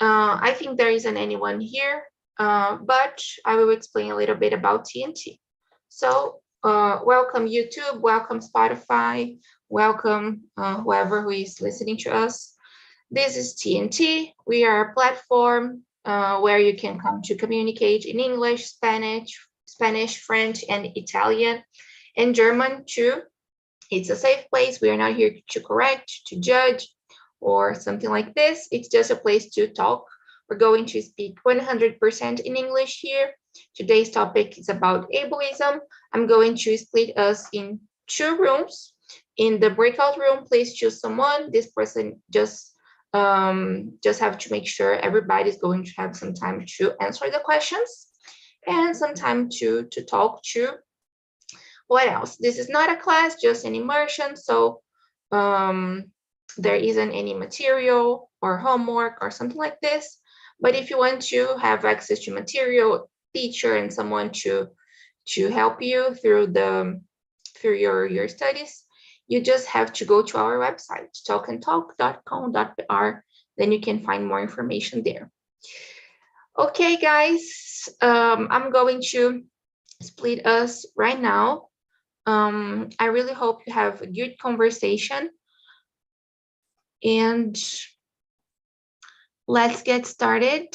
I think there isn't anyone here, but I will explain a little bit about TNT. So welcome YouTube, welcome Spotify, welcome whoever who is listening to us. This is TNT. We are a platform where you can come to communicate in English, Spanish, French, and Italian, and German too. It's a safe place. We are not here to correct, to judge, or something like this. It's just a place to talk. We're going to speak 100% in English here. Today's topic is about ableism. I'm going to split us in 2 rooms. In the breakout room, please choose someone. This person just have to make sure everybody's going to have some time to answer the questions and some time to talk to. What else? This is not a class, just an immersion. So there isn't any material or homework or something like this. But if you want to have access to material, teacher, and someone to help you through your studies, you just have to go to our website, talkandtalk.com.br. Then you can find more information there. Okay, guys, I'm going to split us right now. I really hope you have a good conversation. And let's get started.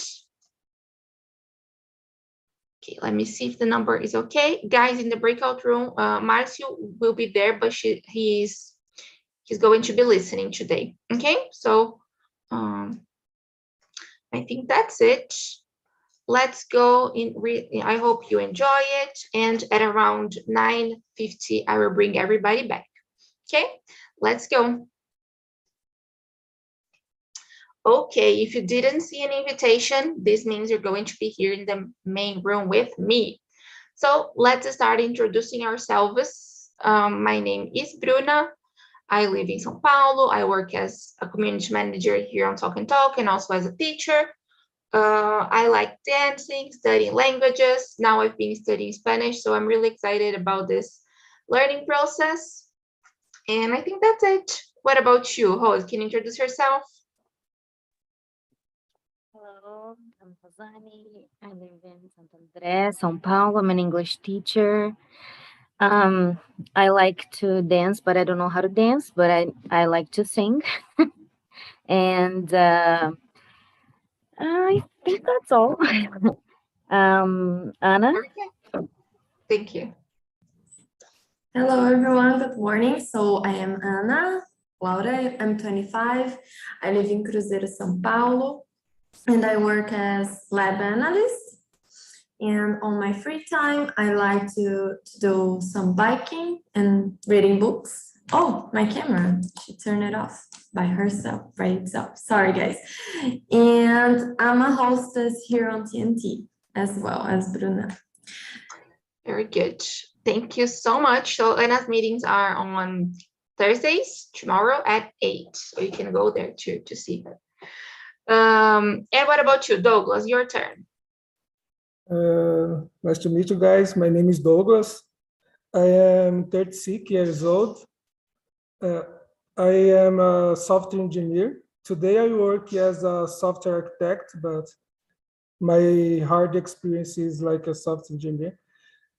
Okay, let me see if the number is okay. Guys, in the breakout room, Marcio will be there, but he's going to be listening today. Okay, so I think that's it. Let's go in. I hope you enjoy it. And at around 9:50, I will bring everybody back. Okay, let's go. Okay, if you didn't see an invitation, this means you're going to be here in the main room with me. So let's start introducing ourselves. My name is Bruna. I live in São Paulo. I work as a community manager here on Talk and Talk and also as a teacher. I like dancing, studying languages. Now I've been studying Spanish, so I'm really excited about this learning process. And I think that's it. What about you, Rose? Can you introduce yourself? Hello, I'm Rosane. I live in Santo André, São Paulo. I'm an English teacher. I like to dance, but I don't know how to dance, but I like to sing. And I think that's all. Anna? Okay. Thank you. Hello, everyone. Good morning. So I am Ana Laura. I'm 25. I live in Cruzeiro, São Paulo, and I work as lab analyst. And on my free time, I like to do some biking and reading books. Oh, my camera, she turned it off by herself, by itself. Sorry, guys. And I'm a hostess here on TNT as well as Bruna. Very good. Thank you so much. So Anna's meetings are on Thursdays, tomorrow at 8. So you can go there to see her. And what about you, Douglas? Your turn. Nice to meet you guys. My name is Douglas. I am 36 years old. I am a software engineer. Today I work as a software architect, but my hard experience is like a software engineer.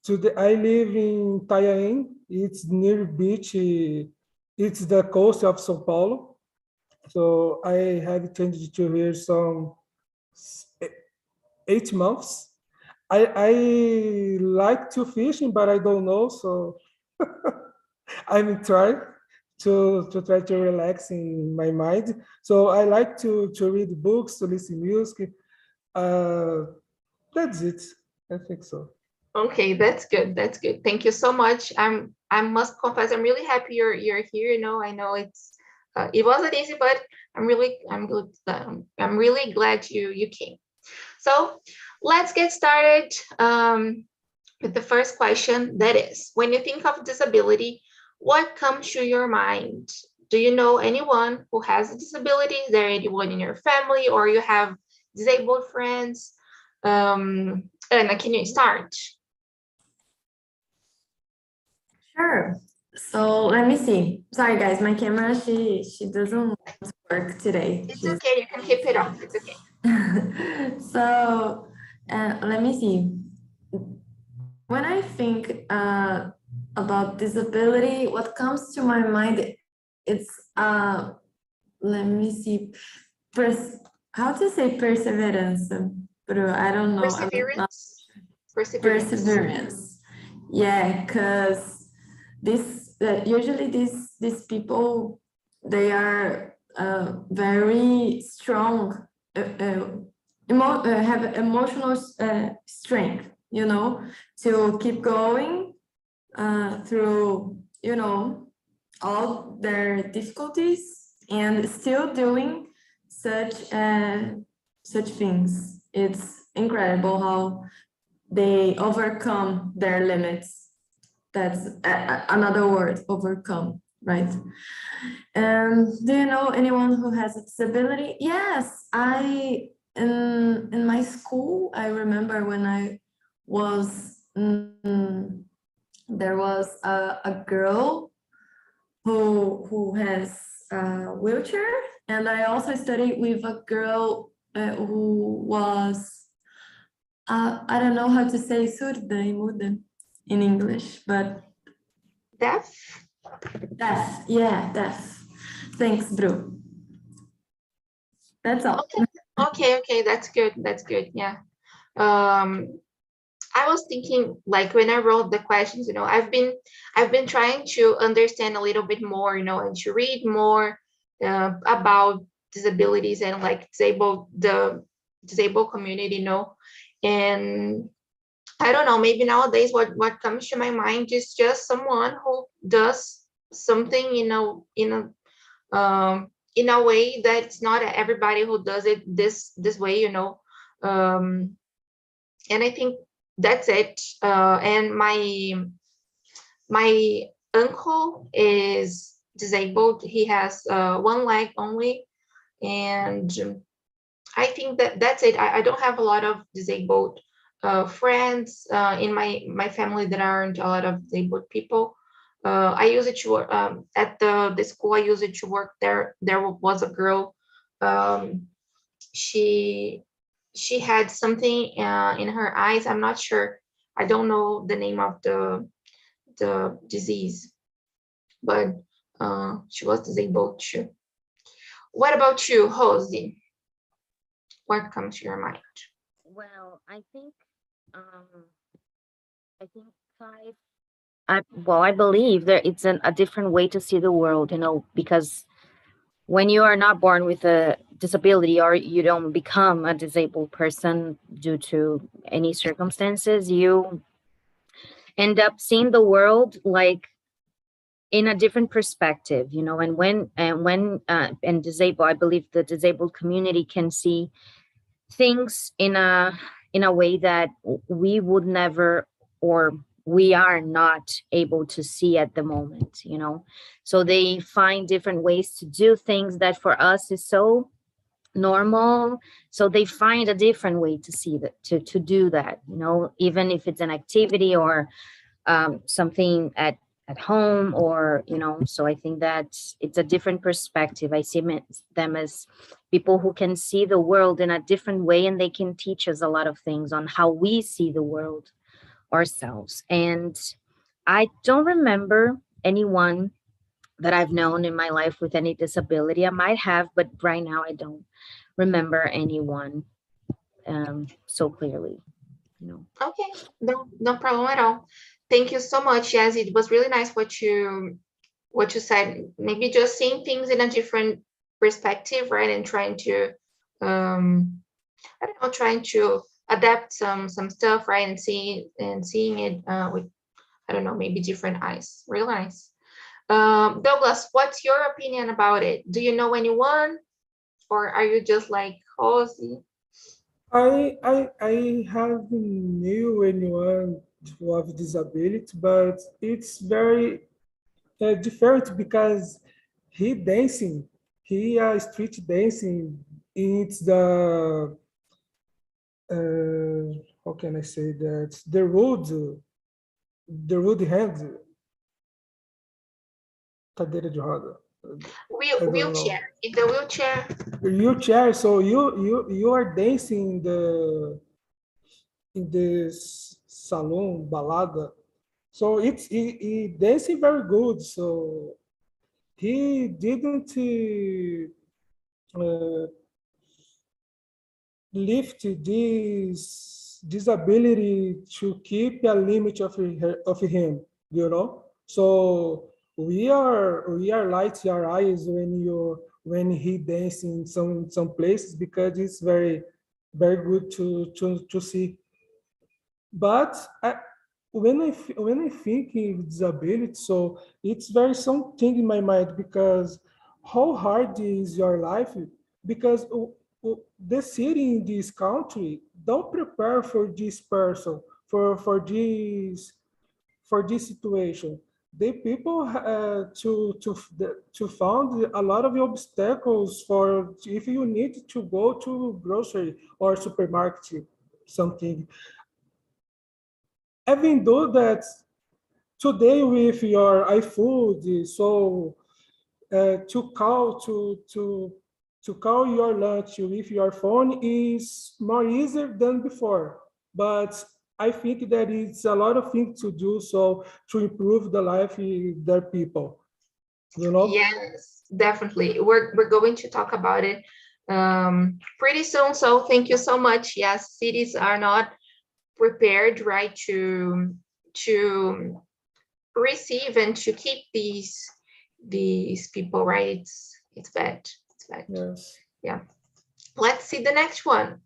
Today I live in Itanhaém. It's near beach. It's the coast of São Paulo. So I have tended to here some 8 months. I like to fishing, but I don't know. So I'm trying to try to relax in my mind. So I like to read books, to listen music. That's it. I think so. Okay, that's good. That's good. Thank you so much. I must confess, I'm really happy you're here. You know, I know it wasn't easy, but I'm really glad you came. So let's get started with the first question. That is, when you think of disability, what comes to your mind? Do you know anyone who has a disability? Is there anyone in your family, or you have disabled friends? Anna, can you start? Sure. So let me see. Sorry, guys, my camera, she doesn't want to work today. It's okay. You can keep it off. It's okay. So let me see. When I think about disability, what comes to my mind, it's let me see, how to say perseverance, but I don't know. Perseverance. Perseverance. Yeah, because this usually these people, they are very strong, have emotional strength, you know, to keep going through, you know, all their difficulties and still doing such things. It's incredible how they overcome their limits. That's another word, overcome, right? Do you know anyone who has a disability? Yes, in my school, I remember when I was, there was a girl who has a wheelchair, and I also studied with a girl who was, I don't know how to say surda e muda in English, but Deaf? deaf, yeah, deaf. Thanks, Bru. That's all. Okay, that's good, yeah. I was thinking, like, when I wrote the questions, you know, I've been trying to understand a little bit more, you know, and to read more about disabilities and like the disabled community, you know. And I don't know, maybe nowadays what comes to my mind is just someone who does something, you know, in a way that it's not everybody who does it this way, you know. And I think that's it. And my uncle is disabled. He has one leg only, and I think that's it. I don't have a lot of disabled friends in my family. That aren't a lot of disabled people. I use it to work at the school. I use it to work there. There was a girl. She had something in her eyes. I'm not sure. I don't know the name of the disease, but she was disabled too. What about you, Rosie? What comes to your mind? Well, I think I believe that it's a different way to see the world, you know, because when you are not born with a disability or you don't become a disabled person due to any circumstances, you end up seeing the world like in a different perspective, you know. And when disabled, I believe the disabled community can see things in a way that we would never, or we are not able to see at the moment, you know. So they find different ways to do things that for us is so normal. So they find a different way to see that, to do that, you know, even if it's an activity or something at home, or, you know. So I think that it's a different perspective. I see them as people who can see the world in a different way, and they can teach us a lot of things on how we see the world ourselves. And I don't remember anyone that I've known in my life with any disability. I might have, but right now I don't remember anyone so clearly, you know. Okay, no problem at all. Thank you so much. Yes, it was really nice what you said. Maybe just seeing things in a different perspective, right? And trying to I don't know, trying to adapt some stuff, right? And seeing it with, I don't know, maybe different eyes. Real nice. Douglas, what's your opinion about it? Do you know anyone, or are you just like Rosie? I have knew anyone who have disability, but it's very different because he dancing, he street dancing. It's how can I say that, the road hand, cadeira de roda. I don't know. Wheelchair. In the wheelchair. Wheelchair. So you are dancing in this salon balada. So he dancing very good. So he didn't lift this disability to keep a limit of him, you know. So we are light your eyes when he dance in some places, because it's very good to see. But when I think in disability, so it's very something in my mind, because how hard is your life? Because the city in this country don't prepare for this person, for this situation. The people to found a lot of obstacles for if you need to go to grocery or supermarket something. Even though that today with your iFood, so to call your lunch with your phone is more easier than before. But I think that it's a lot of things to do so to improve the life of their people. You know? Yes, definitely. We're going to talk about it pretty soon. So thank you so much. Yes, cities are not prepared, right, to receive and to keep these people, right? It's bad. It's bad. Yes. Yeah. Let's see the next one.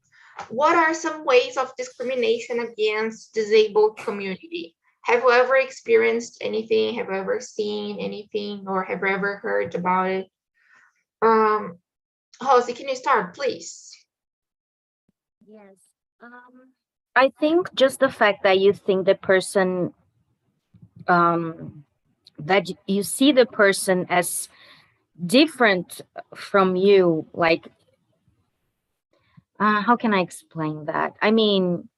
What are some ways of discrimination against disabled community? Have you ever experienced anything? Have you ever seen anything, or have you ever heard about it? Josie, can you start, please? Yes. I think just the fact that you think the person, that you see the person as different from you, like, how can I explain that? I mean,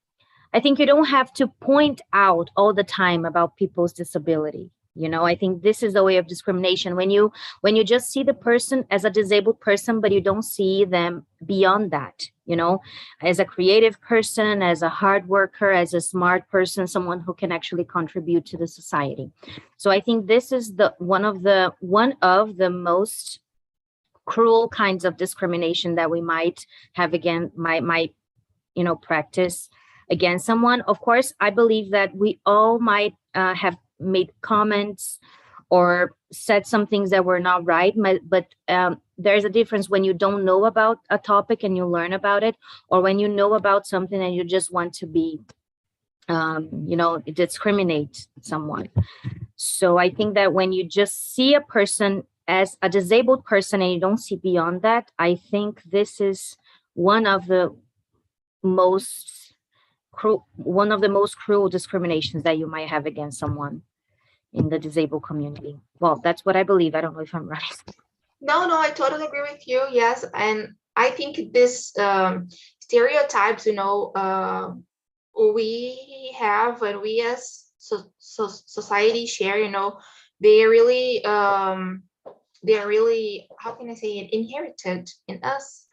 I think you don't have to point out all the time about people's disability. I think this is a way of discrimination when you just see the person as a disabled person, but you don't see them beyond that, as a creative person, as a hard worker, as a smart person, someone who can actually contribute to the society. So I think this is one of the most cruel kinds of discrimination that we might have might practice against someone. Of course, I believe that we all might have made comments or said some things that were not right, but there's a difference when you don't know about a topic and you learn about it, or when you know about something and you just want to be discriminate someone. So I think that when you just see a person as a disabled person and you don't see beyond that, I think this is one of the most cruel discriminations that you might have against someone in the disabled community. Well, that's what I believe. I don't know if I'm right. No, I totally agree with you. Yes, and I think this stereotypes, we have, and we as society share, they are really, how can I say it, inherited in us.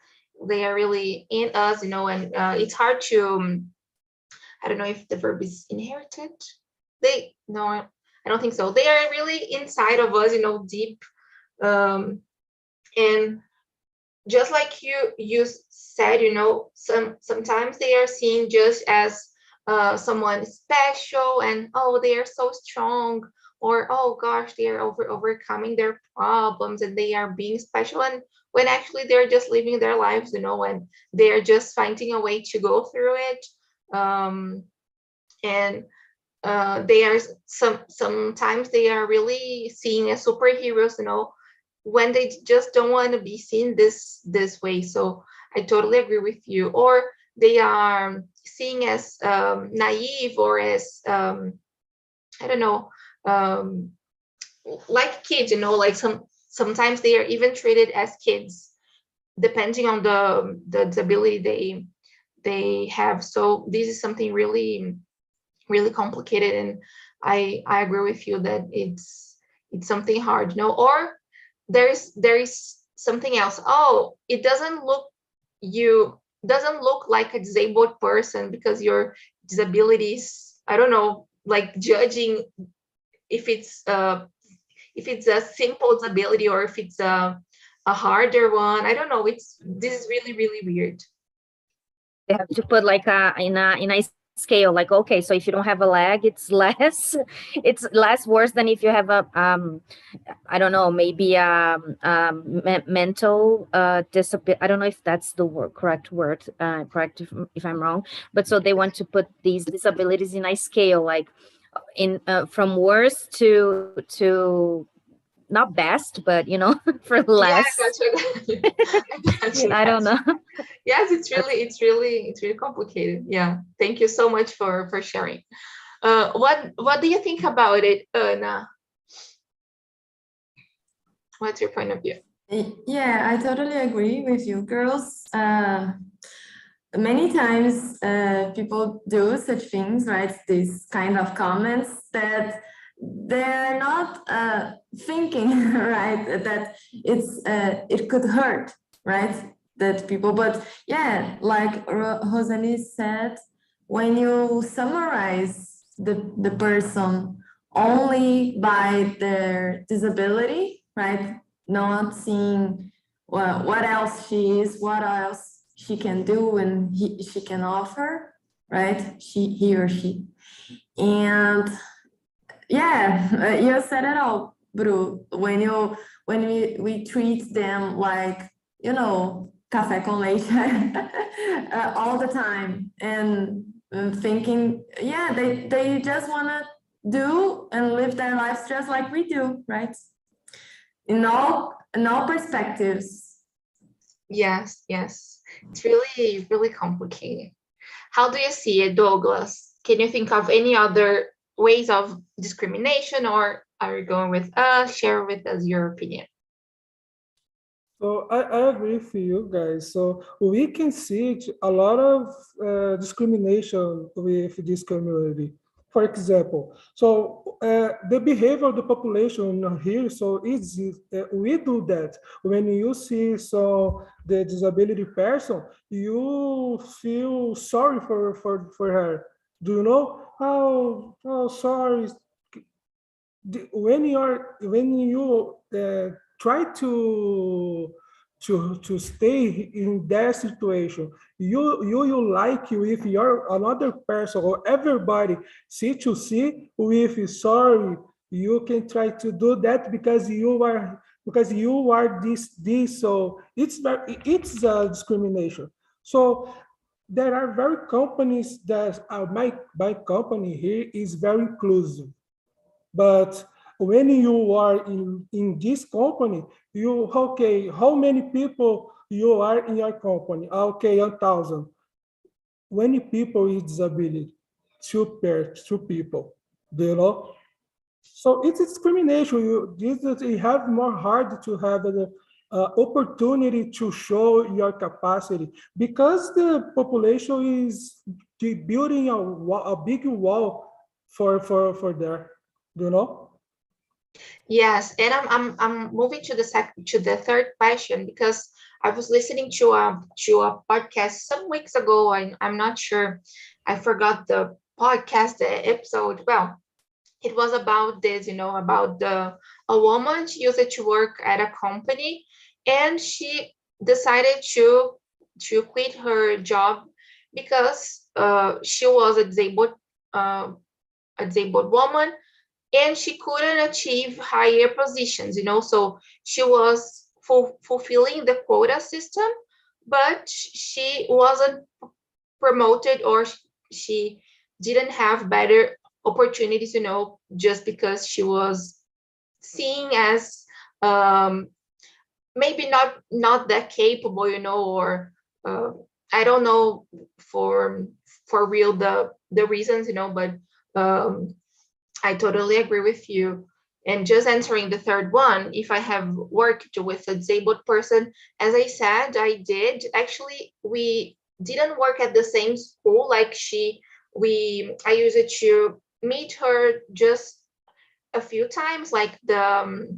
They are really in us, and it's hard to, I don't know if the verb is inherited. No, I don't think so. They are really inside of us, deep. And just like you said, sometimes they are seen just as someone special, and they are so strong, or oh gosh, they are overcoming their problems and they are being special, and when actually they're just living their lives, and they're just finding a way to go through it. And they are sometimes they are really seen as superheroes, when they just don't want to be seen this way. So I totally agree with you. Or they are seen as naive, or as I don't know, like kids, like sometimes they are even treated as kids, depending on the disability they have. So this is something really, really complicated, and I agree with you that it's something hard, or there is something else. Oh, it doesn't look like a disabled person because your disabilities, I don't know, like judging if it's a simple disability or if it's a harder one. I don't know. This is really, really weird. They have to put like in a scale, like, okay, so if you don't have a leg, it's less worse than if you have a I don't know, maybe mental disability. I don't know if that's the correct word, correct if I'm wrong, but so they want to put these disabilities in a scale, like in from worse to not best, but for less. Yeah, I don't know. Yes, it's really complicated. Yeah, thank you so much for sharing. What do you think about it, Ana? What's your point of view? Yeah, I totally agree with you, girls. Many times people do such things, right? These kind of comments that they're not thinking, right? That it could hurt, right? That people, but yeah, like Rosani said, when you summarize the person only by their disability, right? Not seeing what else she is, what else she can do and she can offer, right? He or she. And yeah, you said it all, Bru. When we treat them like, café con leche all the time and thinking, yeah, they just want to do and live their lives just like we do, right? In all perspectives. Yes. It's really, really complicated. How do you see it, Douglas? Can you think of any other ways of discrimination, or are you going with us? Share with us your opinion. So I agree with you guys. So we can see a lot of discrimination with this community. For example, so the behavior of the population here, so it's we do that. When you see the disability person, you feel sorry for her. Do you know? Oh, sorry. When you try to stay in that situation, you like if you're another person or everybody see to see with sorry, you can try to do that because you are this, so it's a discrimination. So there are very companies that my company here is very inclusive. But when you are in this company, okay, how many people you are in your company? Okay, 1,000. 20 people with disability, two people, do you know? So it's discrimination. You have more hard to have the opportunity to show your capacity because the population is building a big wall for there, do you know? Yes, and I'm moving to the third question because I was listening to a podcast some weeks ago. I'm not sure, I forgot the podcast, the episode. Well, it was about this, about a woman. She used to work at a company, and she decided to quit her job because she was a disabled woman, and she couldn't achieve higher positions. So she was fulfilling the quota system, but she wasn't promoted, or she didn't have better opportunities, just because she was seen as maybe not that capable, or I don't know for real the reasons, but I totally agree with you. And just answering the third one, if I have worked with a disabled person, as I said, I did. Actually, we didn't work at the same school. Like I used to meet her just a few times, like the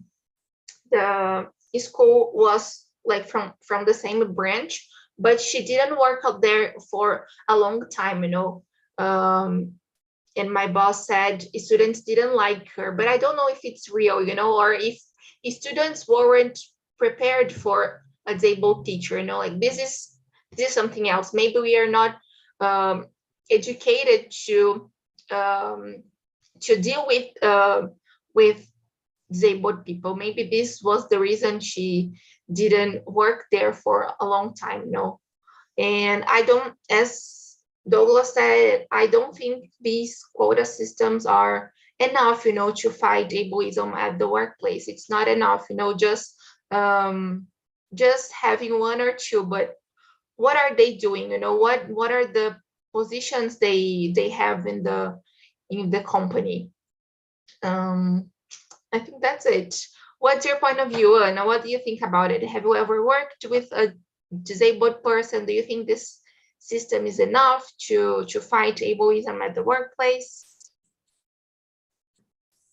school was like from the same branch, but she didn't work out there for a long time, you know. And my boss said students didn't like her, but I don't know if it's real, you know, or if students weren't prepared for a disabled teacher, you know, like this is something else. Maybe we are not educated to deal with disabled people. Maybe this was the reason she didn't work there for a long time, you know. And I don't, as Douglas said, I don't think these quota systems are enough, you know, to fight ableism at the workplace. It's not enough, you know, just having one or two, but what are they doing? You know, what are the positions they have in the company? I think that's it. What's your point of view, Anna? What do you think about it? Have you ever worked with a disabled person? Do you think this system is enough to fight ableism at the workplace?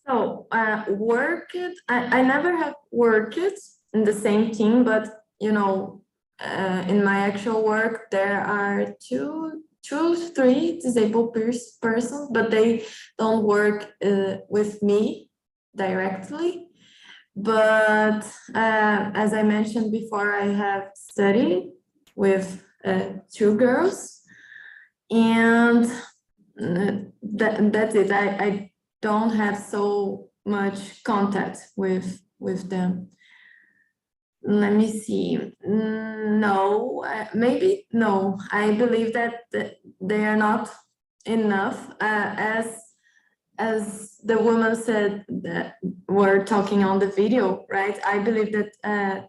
So I never have worked in the same team, but you know, in my actual work, there are two, three disabled persons, but they don't work with me directly. But as I mentioned before, I have studied with two girls, and that's it. I don't have so much contact with them. Let me see. No, maybe no. I believe that they are not enough. As the woman said that we're talking on the video, right? I believe that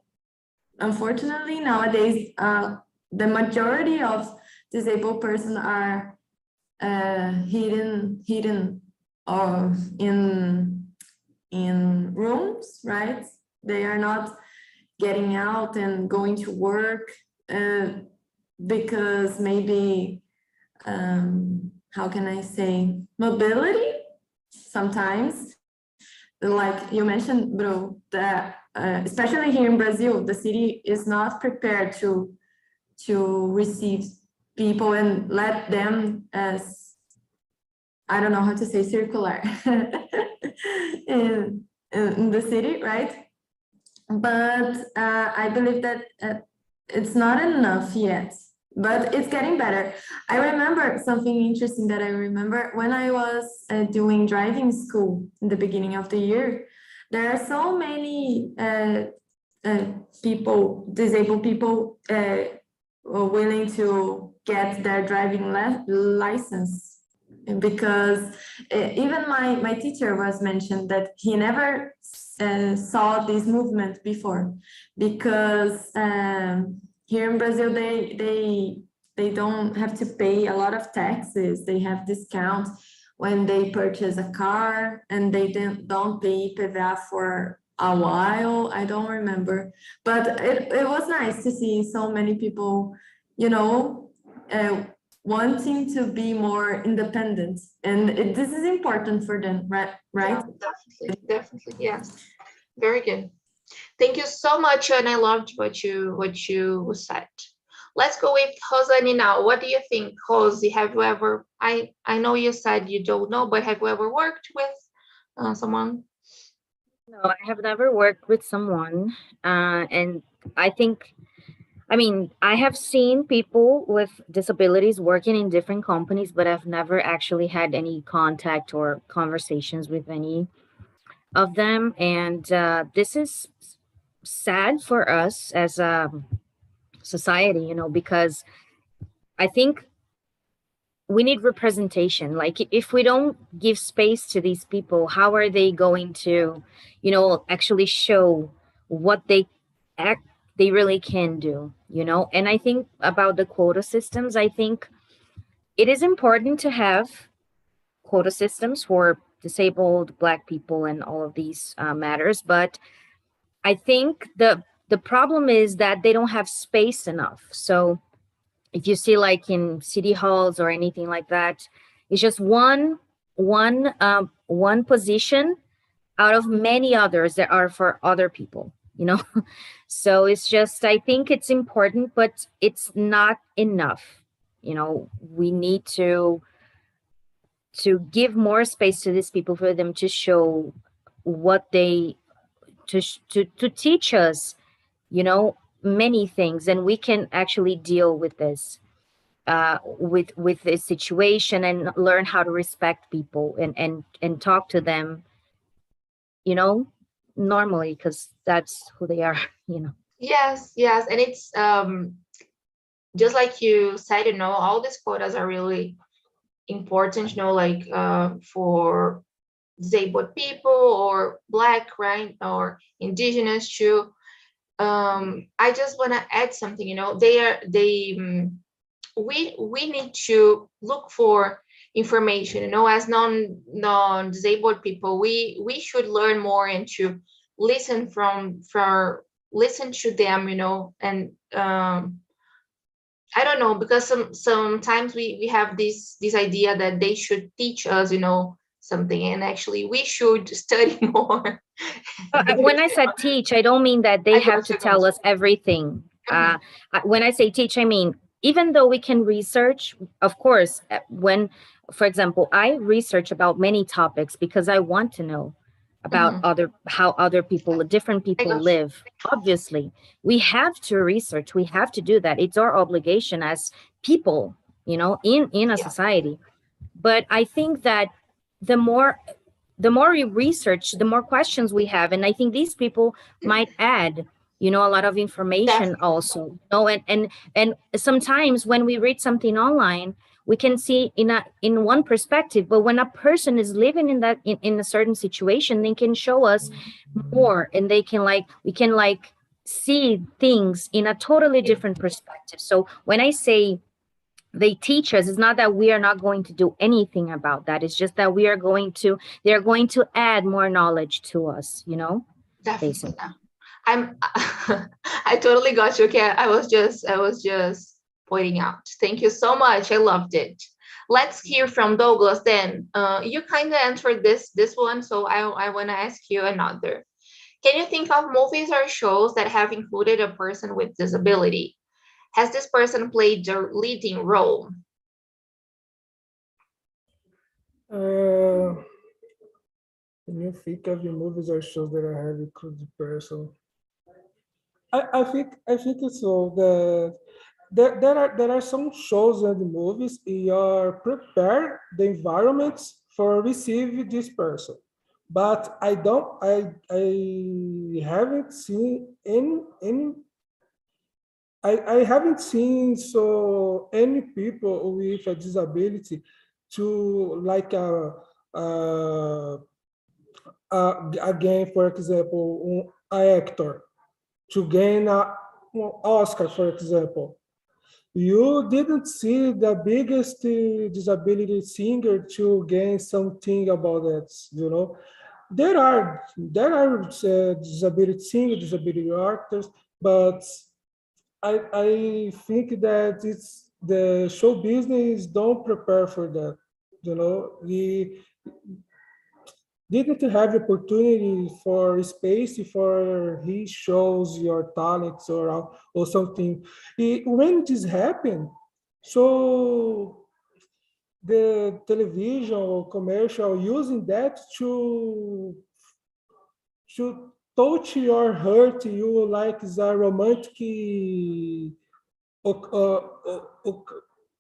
unfortunately nowadays the majority of disabled persons are hidden or in rooms, right? They are not getting out and going to work because maybe how can I say, mobility sometimes, like you mentioned, Bru, that especially here in Brazil, the city is not prepared to receive people and let them as, I don't know how to say, circular in the city, right? But I believe that it's not enough yet, but it's getting better. I remember something interesting that I remember when I was doing driving school in the beginning of the year. There are so many people, disabled people, willing to get their driving license, because even my teacher was mentioned that he never saw this movement before, because here in Brazil they don't have to pay a lot of taxes. They have discounts when they purchase a car, and they don't pay IPVA for a while. I don't remember, but it was nice to see so many people, you know, wanting to be more independent, and this is important for them, right? Yeah, definitely, yes. Very good. Thank you so much, and I loved what you said. Let's go with Rosani now. What do you think, Rosie? Have you ever, I know you said you don't know, but have you ever worked with someone? No, I have never worked with someone, and I mean, I have seen people with disabilities working in different companies, but I've never actually had any contact or conversations with any of them. And this is sad for us as a society, you know, because I think we need representation. Like, if we don't give space to these people, how are they going to, you know, actually show what they really can do, you know? And I think about the quota systems, I think it is important to have quota systems for disabled, Black people, and all of these matters. But I think the problem is that they don't have space enough. So if you see, like in city halls or anything like that, it's just one position out of many others that are for other people. you know. So it's just, I think it's important, but it's not enough. You know, we need to give more space to these people for them to show what they to teach us, you know, many things, and we can actually deal with this with this situation and learn how to respect people and talk to them, you know, normally, because that's who they are. You know. Yes, yes, and it's just like you said, you know, all these quotas are really important, you know, like for disabled people or Black, right, or indigenous too. I just want to add something, you know, we need to look for information, you know, as non-disabled people, we should learn more and to listen listen to them, you know, and I don't know, because sometimes we have this idea that they should teach us, you know, something, and actually we should study more. When I said teach, I don't mean that they I have got to you, tell us everything. Mhm. When I say teach, I mean, even though we can research, of course, when, for example, I research about many topics because I want to know about Mhm. how other people, different I people got you. live. Obviously, we have to research. We have to do that. It's our obligation as people, you know, in a Yeah. society. But I think that the more the more we research, the more questions we have. And I think these people might add, you know, a lot of information Definitely. also. You know, and sometimes when we read something online, we can see in one perspective, but when a person is living in that in a certain situation, they can show us more, and they can like we can like see things in a totally different perspective. So when I say they teach us, it's not that we are not going to do anything about that, it's just that they're going to add more knowledge to us, you know, Definitely. basically. I'm I totally got you. Okay, I was just pointing out. Thank you so much. I loved it. Let's hear from Douglas then. You kind of answered this one, so I want to ask you another. Can you think of movies or shows that have included a person with disability? Has this person played the leading role? Uh, can you think of the movies or shows that I have included person? I think it's so. There are some shows and movies you are prepare the environments for receive this person, but I haven't seen any I haven't seen so any people with a disability to like again, for example, an actor to gain an Oscar, for example. You didn't see the biggest disability singer to gain something about that, you know. There are disability singers, disability actors, but I think that it's the show business don't prepare for that. You know, we didn't have opportunity for space for he shows your talents or something. When this happened, so the television or commercial using that to touch your hurt you like the romantic oc- uh,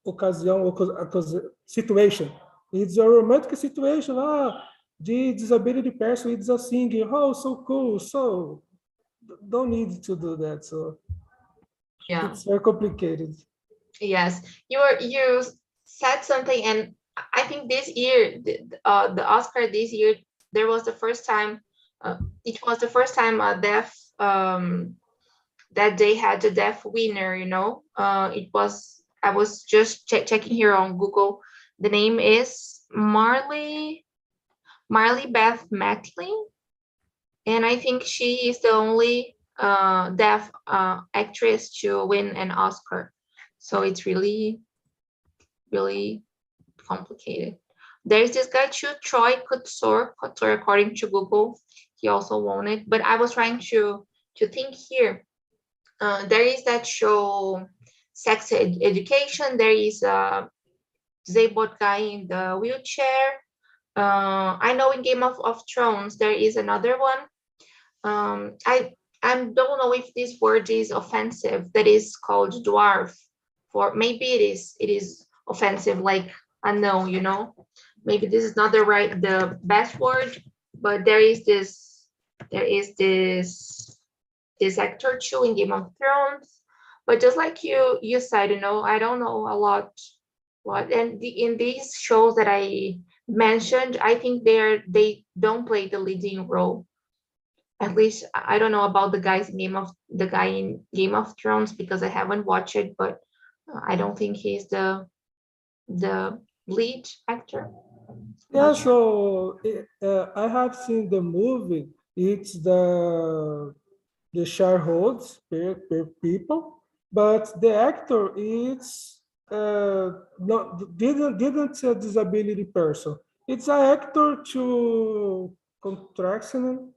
occasion, situation. It's a romantic situation. The disability person is a singer. Oh, so cool. So don't need to do that. So Yeah. it's very complicated. Yes. You said something, and I think this year, the Oscar this year, there was the first time. It was the first time a deaf that they had a deaf winner. You know, it was. I was just checking here on Google. The name is Marley Beth Matlin, and I think she is the only deaf actress to win an Oscar. So it's really, really complicated. There's this guy too, Troy Couture, according to Google. He also won it. But I was trying think here. There is that show, Sex Education. There is a disabled guy in the wheelchair. I know in Game of Thrones there is another one. I don't know if this word is offensive. That is called dwarf. For maybe it is offensive, like unknown. Maybe this is not the best word, but there is this actor too in Game of Thrones. But just like you said, I don't know a lot. And in these shows that I mentioned, I think they don't play the leading role. At least I don't know about the guy in Game of Thrones because I haven't watched it, but I don't think he's the lead actor. Yeah, so I have seen the movie. It's the shareholders per people, but the actor is not didn't a disability person. It's an actor to contraction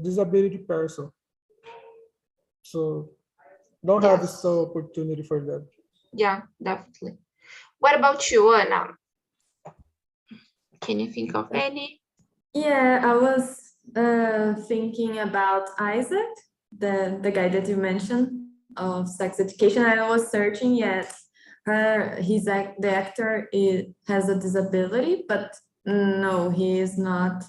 disability person. So don't have Yes. so opportunity for that. Yeah, definitely. What about you, Anna? Can you think of any? Yeah, I was thinking about Isaac, the guy that you mentioned of Sex Education. I was searching, yet the actor has a disability, but no, he is not.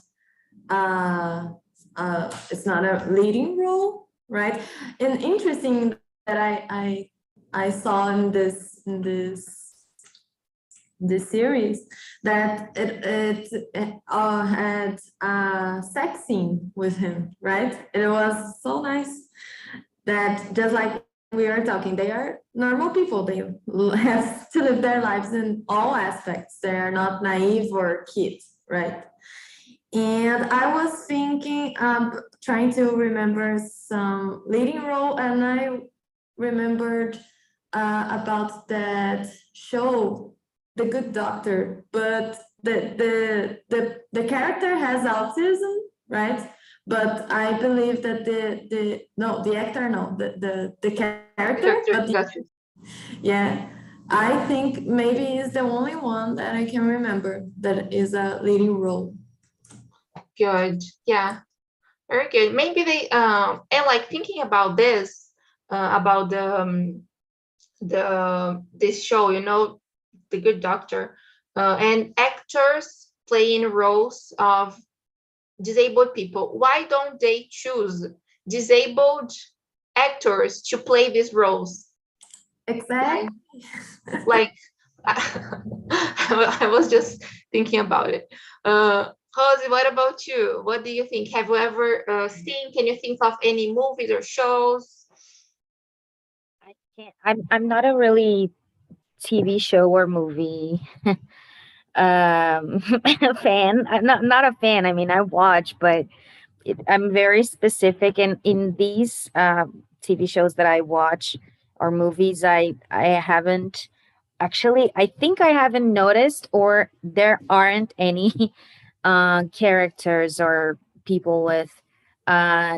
It's not a leading role, right? And interesting that I saw in this series that it had a sex scene with him, right? It was so nice that just like we are talking, they are normal people. They have to live their lives in all aspects. They are not naive or kids, right? And I was thinking, trying to remember some leading role, and I remembered about that show, The Good Doctor, but the character has autism, right? But I believe that the actor, no, the character, but yeah, I think maybe it's the only one that I can remember that is a leading role. Good. Yeah. Very good. Maybe they and like thinking about this, about this show, The Good Doctor, and actors playing roles of disabled people. Why don't they choose disabled actors to play these roles? Exactly. Like I was just thinking about it. Josie, what about you? What do you think? Have you ever seen? Can you think of any movies or shows? I can't. I'm not a really TV show or movie fan. I'm not a fan. I mean, I watch, but I'm very specific. And in these TV shows that I watch or movies, I haven't actually. I think I haven't noticed, or there aren't any characters or people with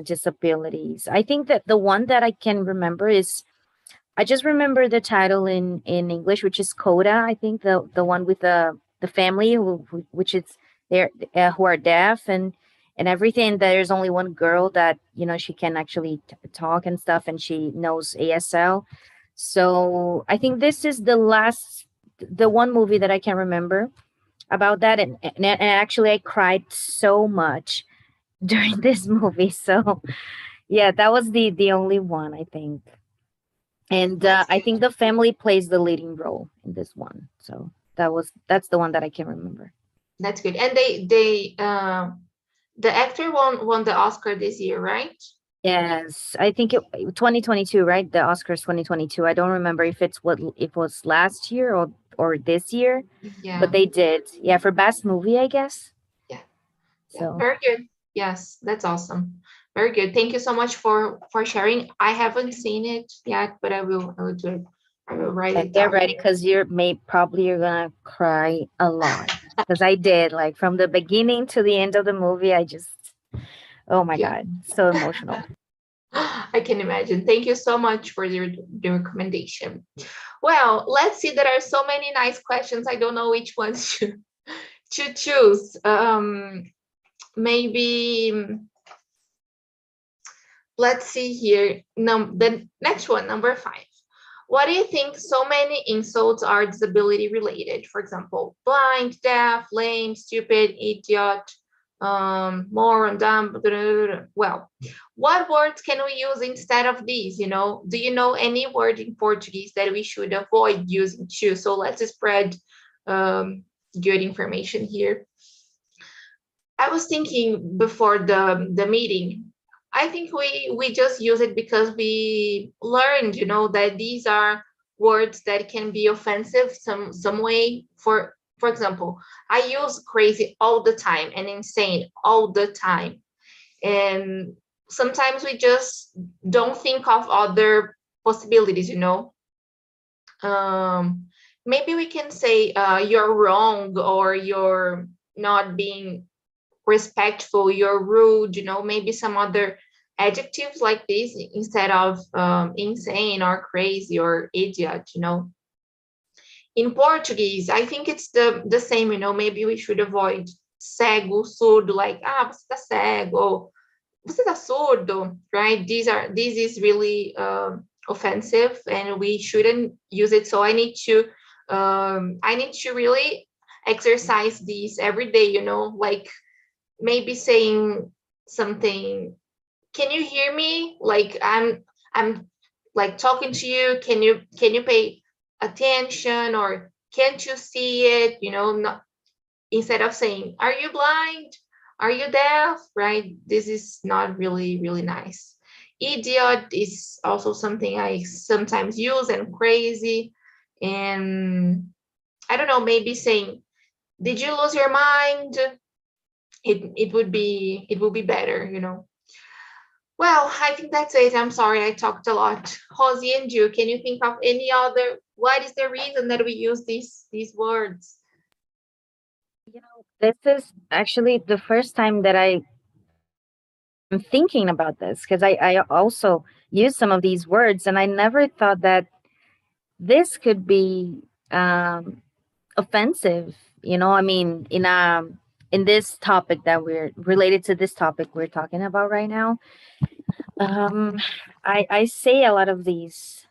disabilities. I think that the one that I can remember is, I just remember the title in English, which is Coda. I think the one with the family which is there who are deaf and everything. There's only one girl that she can actually talk and stuff, and she knows ASL. So I think this is the one movie that I can remember about that, and actually I cried so much during this movie. So yeah, that was the only one, I think. And I think the family plays the leading role in this one. So that's the one that I can remember. That's good. And the actor won the Oscar this year, right? Yes, I think 2022, right? The Oscars 2022. I don't remember if it was last year or this year. Yeah. But they did. Yeah, for best movie, I guess. Yeah. So very good. Yes, that's awesome. Very good. Thank you so much for sharing. I haven't seen it yet, but I will do it. I will write it down. Get ready, because you're gonna cry a lot. Because I did, like, from the beginning to the end of the movie. Oh my Yeah. God, so emotional. I can imagine. Thank you so much for the recommendation. Well, let's see. There are so many nice questions. I don't know which ones to choose. Maybe let's see here. The next one, number 5. Why do you think so many insults are disability related? For example, blind, deaf, lame, stupid, idiot, moron, dumb. Well, what words can we use instead of these? You know, do you know any word in Portuguese that we should avoid using too? So let's spread good information here. I was thinking before the meeting, I think we just use it because we learned, you know, that these are words that can be offensive some way. For example, I use crazy all the time and insane all the time. And sometimes we just don't think of other possibilities, you know. Maybe we can say you're wrong, or you're not being respectful, you're rude, you know, maybe some other adjectives like this instead of insane or crazy or idiot, you know. In Portuguese, I think it's the same, you know, maybe we should avoid cego, surdo, like, você tá cego, você tá surdo, right? This is really offensive and we shouldn't use it. So I need to really exercise these every day, you know, like maybe saying something, can you hear me, like I'm like talking to you, can you pay attention, or can't you see it, you know, not, instead of saying, are you blind, are you deaf, right? This is not really nice. Idiot is also something I sometimes use, and crazy. And I don't know, maybe saying, did you lose your mind, it would be better, you know. Well, I think that's it. I'm sorry I talked a lot. Josie and you, can you think of any other, what is the reason that we use these words? You know, this is actually the first time that I'm thinking about this, because I also use some of these words, and I never thought that this could be offensive. You know, I mean, in this topic that we're related to, this topic we're talking about right now. I say a lot of these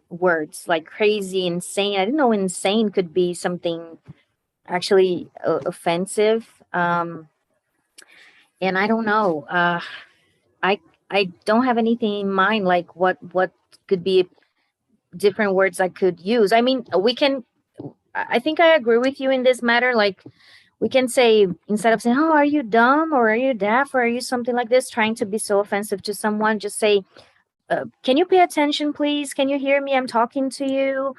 words like crazy, insane. I didn't know insane could be something actually offensive. And I don't know. I don't have anything in mind, like what could be different words I could use. I mean, I think I agree with you in this matter. Like, we can say, instead of saying, oh, are you dumb, or are you deaf, or are you something like this, trying to be so offensive to someone, just say, can you pay attention, please? Can you hear me? I'm talking to you.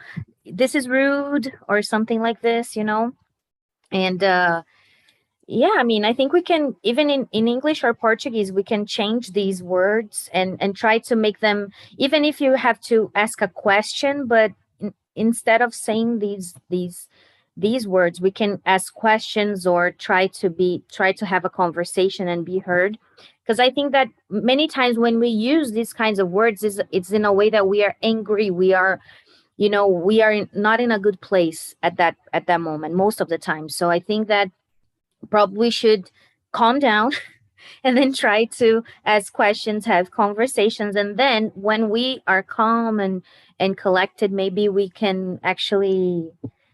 This is rude, or something like this, you know? And yeah, I mean, I think we can, even in English or Portuguese, we can change these words and try to make them, even if you have to ask a question, but instead of saying these words, we can ask questions, or try to have a conversation and be heard. Because I think that many times when we use these kinds of words, it's in a way that we are angry, we are, you know, we are not in a good place at that moment most of the time. So I think that probably should calm down and then try to ask questions, have conversations, and then when we are calm and collected, maybe we can actually,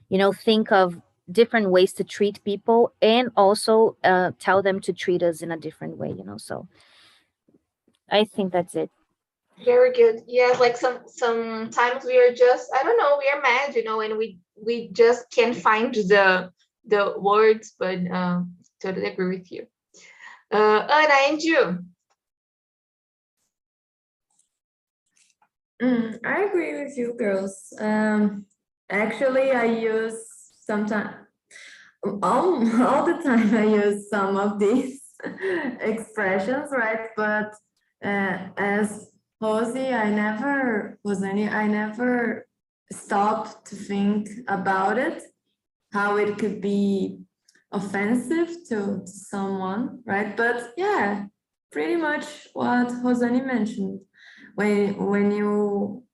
you know, think of different ways to treat people, and also tell them to treat us in a different way, you know. So I think that's it. Very good. Yes, like sometimes we are just, I don't know, we are mad, you know, and we just can't find the words, but totally agree with you. Anna, and you? I agree with you, girls. Actually, I use sometimes, all the time, I use some of these expressions, right? But as Rosie, I never stopped to think about it, how it could be offensive to someone, right? But yeah, pretty much what Rosane mentioned. When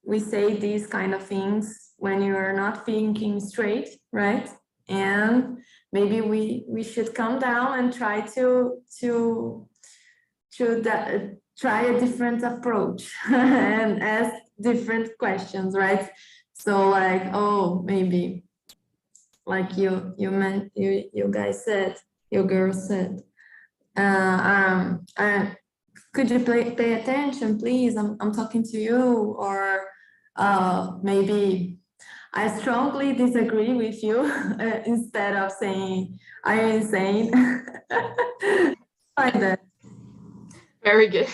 we say these kind of things, when you are not thinking straight, right? And maybe we should calm down and try to try a different approach and ask different questions, right? So like, oh, maybe like you guys said, you girls said, could you pay attention, please? I'm talking to you. Or maybe I strongly disagree with you instead of saying, are you insane? Like that. Very good.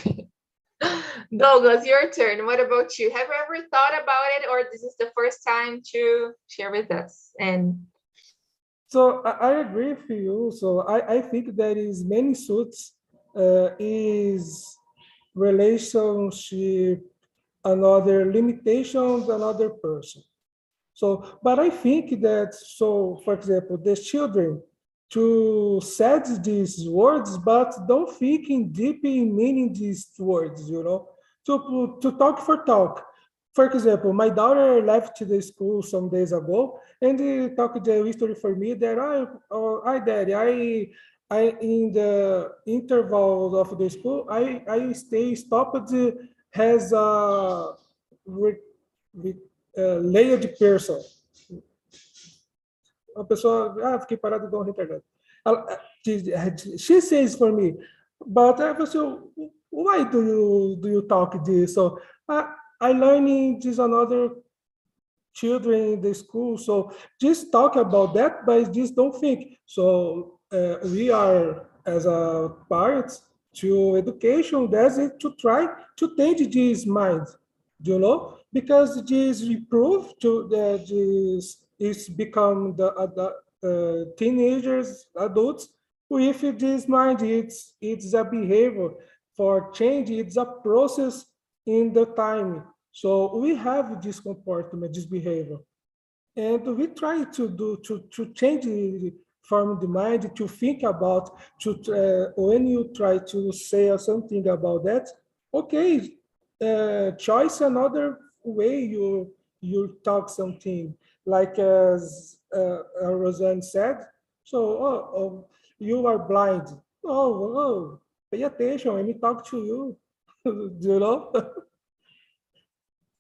Douglas, your turn. What about you? Have you ever thought about it, or this is the first time to share with us? And So I agree with you. So I think there is many suits is relationship, another limitations, another person. So, but I think that, so for example, the children to set these words, but don't think in deep in meaning these words, to talk for talk. For example, my daughter left the school some days ago, and they talked the history for me that I daddy, I in the interval of the school, I stopped has a layered person. A pessoa, fiquei parado igual um retardado. She says for me, but I was, why do you talk this? So I learning this another children in the school. So just talk about that, but just don't think. So we are as a parents to education, that's it, to try to change this mind, because this reproof to this is become the teenagers, adults with this mind. It's a behavior for change. It's a process in the time. So we have this comportment, this behavior, and we try to change it from the mind to think about when you try to say something about that. Okay, choice another way you talk something, like as Roseanne said. So you are blind. Pay attention. Let me talk to you. you know.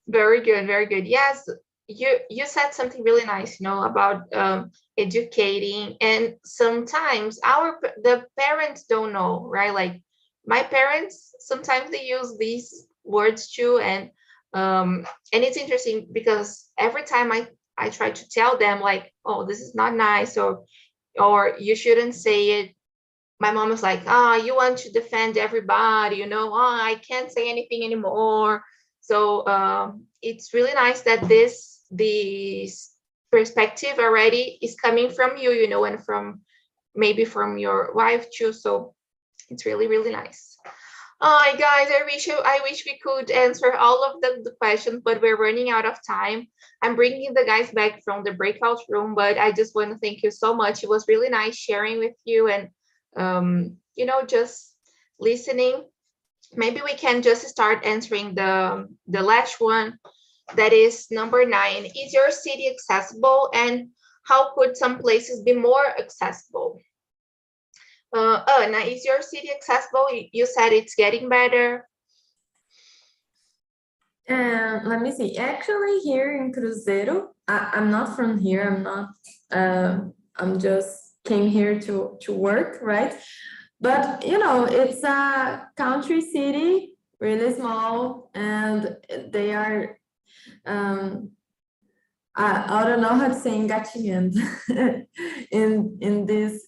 very good, very good. Yes, you said something really nice, about educating, and sometimes the parents don't know, right? Like my parents, sometimes they use these words too, and it's interesting because every time I try to tell them like, oh, this is not nice, or you shouldn't say it, my mom was like, you want to defend everybody, I can't say anything anymore. So it's really nice that this perspective already is coming from you, and from maybe from your wife too. So it's really, really nice. Guys, I wish we could answer all of the questions, but we're running out of time. I'm bringing the guys back from the breakout room, but I just want to thank you so much. It was really nice sharing with you and, just listening. Maybe we can just start answering the last one. That is number 9. Is your city accessible, and how could some places be more accessible? Now, is your city accessible? You said it's getting better. Let me see. Actually, here in Cruzeiro, I'm not from here. I'm not. I'm just came here to work, right? But it's a country city, really small, and they are. I don't know how to say engatinhando in this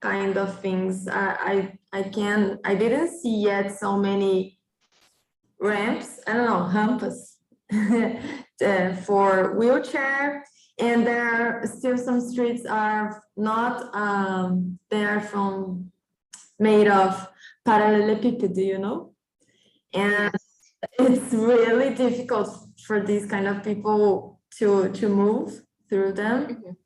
kind of things. I didn't see yet so many ramps, I don't know, rampas for wheelchair, and there are still some streets are not, they are made of parallelepiped, and it's really difficult for these kind of people to move through them.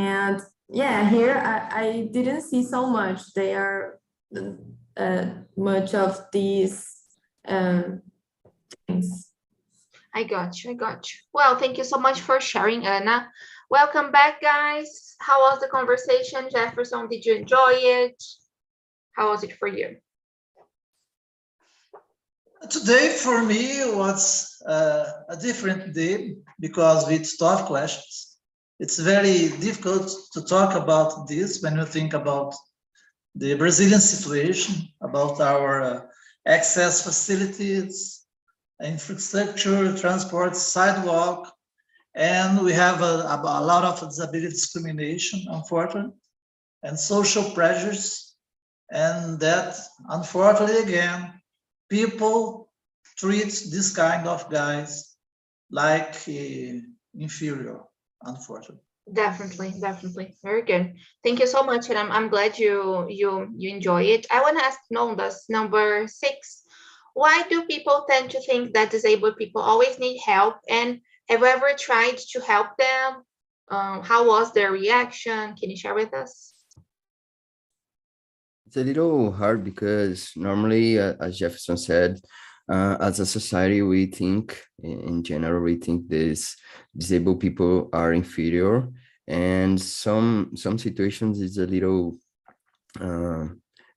And yeah, here I didn't see so much. They are much of these things. I got you. Well, thank you so much for sharing, Anna. Welcome back, guys. How was the conversation, Jefferson? Did you enjoy it? How was it for you? Today, for me, was a different day because with tough questions. It's very difficult to talk about this when you think about the Brazilian situation, about our access facilities, infrastructure, transport, sidewalk, and we have a lot of disability discrimination, unfortunately, and social pressures, and that, unfortunately, again, people treat this kind of guys like inferior, unfortunately. Definitely. Very good. Thank you so much, and I'm glad you enjoy it. I want to ask Nondas, number 6. Why do people tend to think that disabled people always need help? And have you ever tried to help them? How was their reaction? Can you share with us? It's a little hard because normally, as Jefferson said, as a society, we think, in general, we think these disabled people are inferior, and some situations is a little,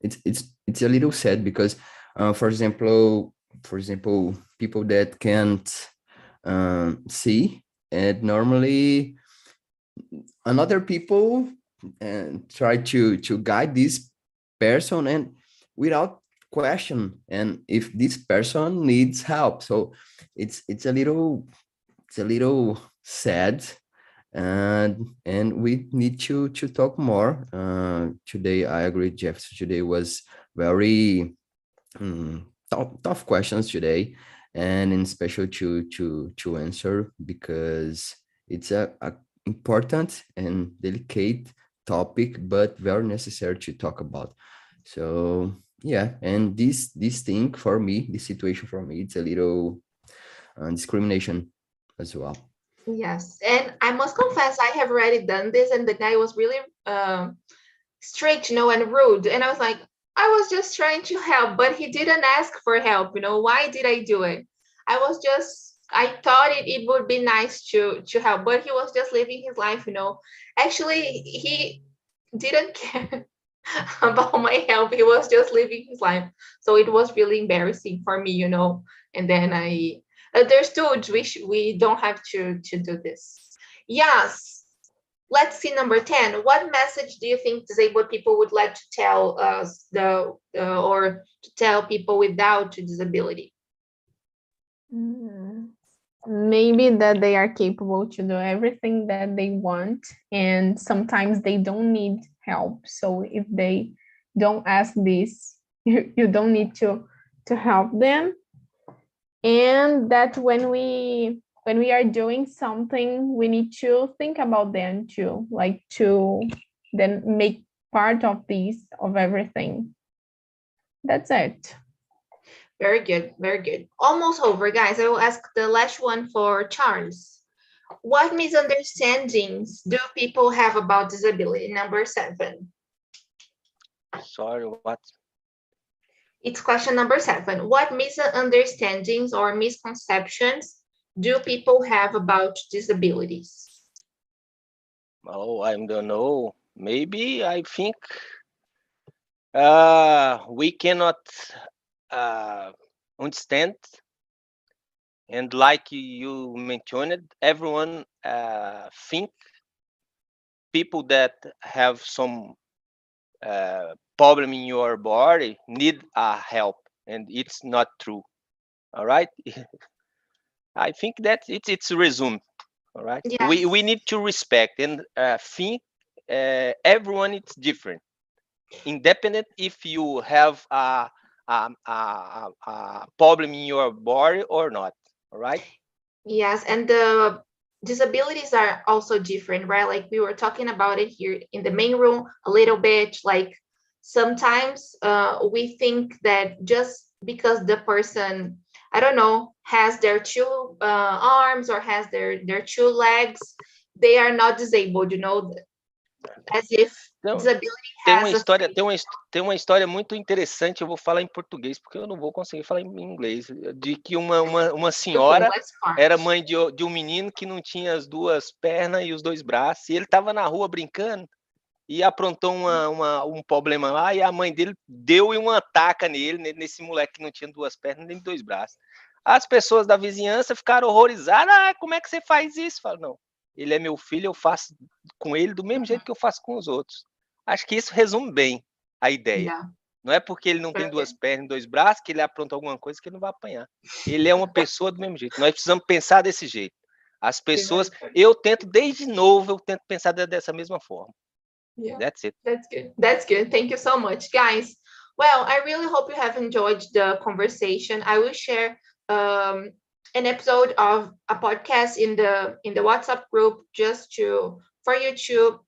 it's a little sad because, for example, people that can't see, and normally another people try to guide this person and without question, and if this person needs help. So it's a little sad, and we need to talk more. Today I agree, Jeff, today was very tough questions today, and in special to answer, because it's a important and delicate topic, but very necessary to talk about. So yeah, and this thing for me, this situation for me, it's a little discrimination as well. Yes, and I must confess, I have already done this, and the guy was really strict, and rude. And I was like, I was just trying to help, but he didn't ask for help. Why did I do it? I thought it would be nice to help, but he was just living his life. Actually, he didn't care about my help. He was just living his life. So it was really embarrassing for me. And then I understood we don't have to do this. Yes. Let's see number 10. What message do you think disabled people would like to tell us or to tell people without disability? Maybe that they are capable to do everything that they want, and sometimes they don't need help. So if they don't ask this, you don't need to help them. And that when we are doing something, we need to think about them too, like to then make part of everything. That's it. Very good. Almost over, guys. I will ask the last one for Charles. What misunderstandings do people have about disability? Number 7. Sorry, what? It's question number 7. What misunderstandings or misconceptions do people have about disabilities? Oh, I don't know. Maybe I think we cannot understand, and like you mentioned, everyone think people that have some problem in your body need help, and it's not true. All right. I think that it's resumed. All right. Yes. We need to respect and think everyone is different, independent if you have a problem in your body or not. All right. Yes, and the disabilities are also different, right? Like we were talking about it here in the main room a little bit. Like sometimes we think that just because the person, I don't know, has their 2 arms or has their 2 legs, they are not disabled. as if Então, disability tem has uma a história, face. tem uma história muito interessante. Eu vou falar em português porque eu não vou conseguir falar em inglês. De que uma senhora Let's start. era mãe de um menino que não tinha as duas pernas e os dois braços. E ele estava na rua brincando e aprontou um problema lá. E a mãe dele deu uma taca nesse moleque que não tinha duas pernas nem dois braços. As pessoas da vizinhança ficaram horrorizadas. Ah, como é que você faz isso? Fala, não, ele é meu filho, eu faço com ele do mesmo jeito que eu faço com os outros. Acho que isso resume bem a ideia. Yeah. Não é porque ele não tem duas pernas e dois braços que ele apronta alguma coisa que ele não vai apanhar. Ele é uma pessoa do mesmo jeito. Nós precisamos pensar desse jeito. As pessoas, eu tento desde novo, eu tento pensar dessa mesma forma. Yeah. That's it. That's good. That's good. Thank you so much, guys. Well, I really hope you have enjoyed the conversation. I will share an episode of a podcast in the WhatsApp group just for you to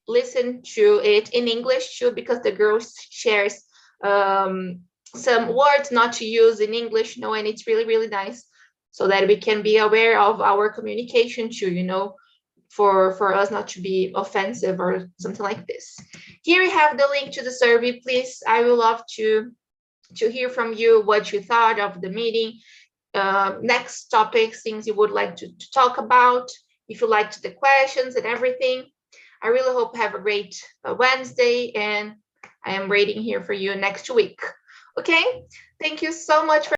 listen to it in English too, because the girl shares some words not to use in English, and it's really, really nice, so that we can be aware of our communication too, for us not to be offensive or something like this. Here we have the link to the survey. Please, I would love to hear from you what you thought of the meeting, next topics, things you would like to talk about, if you liked the questions and everything. I really hope you have a great Wednesday, and I am waiting here for you next week. Okay, thank you so much for